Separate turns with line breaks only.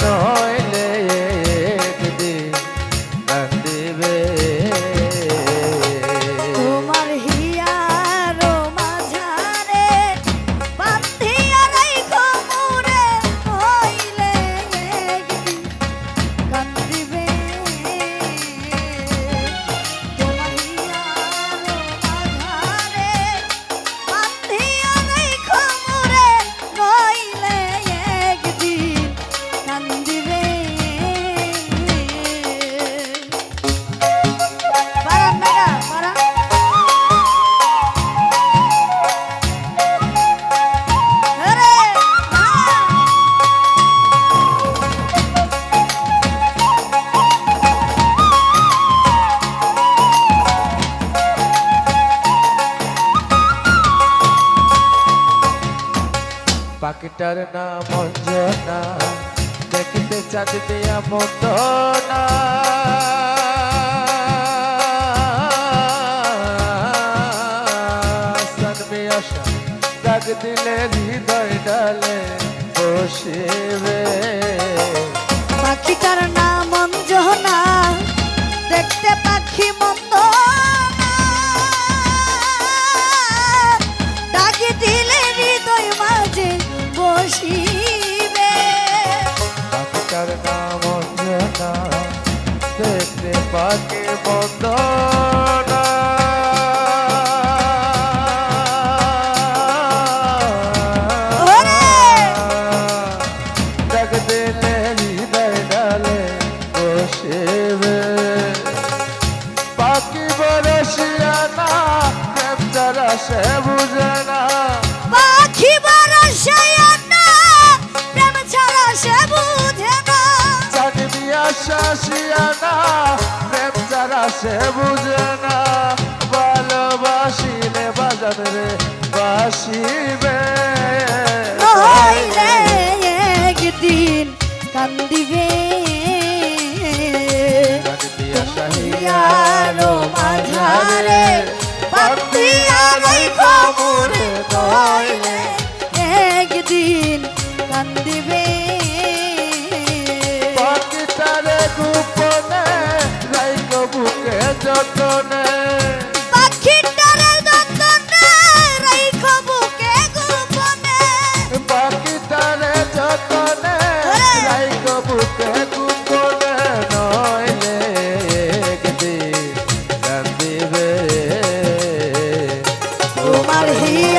নইলে একদিন কান্দিবে।
তোমার হিয়ার মাঝারে বান্ধিয়া রাইখো মোরে হইলে একদিন কান্দিবে। তোমার হিয়ার মাঝারে বান্ধিয়া রাইখো মোরে হইলে একদিন কান্দিবে। বারান মেঘা বারান আরে
পাখিটার নাম অঞ্জনা, দেখিতে চাঁদ দিয়া মন্দনা। সানবি আশা দাগ দিলে হৃদয় ডালে বসিবে।
পাখিটার নাম অঞ্জনা, দেখতে পাখি মন্দ না, ডাকি দিলে হৃদয় মাঝে বসিবে।
পাখিটার নাম অঞ্জনা, দেখতে পাখি মন্দনা।
ওরে
ডাক দিলে হৃদয় ডালে বসিবে। পাখি বরসিয়ানা, প্রেম যারা সে বুঝে না।
পাখি বরসায়ানা, প্রেম ছাড়া সে বুঝে না।
চাঁদনি আশা শিয়ানা, প্রেম যারা সে বুঝে না। ভালোবাসিলে বাজান রে বাসিবে।
নইলে একদিন কান্দিবে।
চাঁদনি আশা
হিয়ার মাঝারে বান্ধিয়া রাইখো মোরে নইলে একদিন কান্দিবে।
পাখিটারে গোপনে রাইখ বুকে যতনে।
পাখিটারে যতনে রাইখো বুকে গোপনে।
পাখিটারে যতনে রাইখ বুকে গোপনে। নইলে একদিন কান্দিবে।
তোমার হিয়া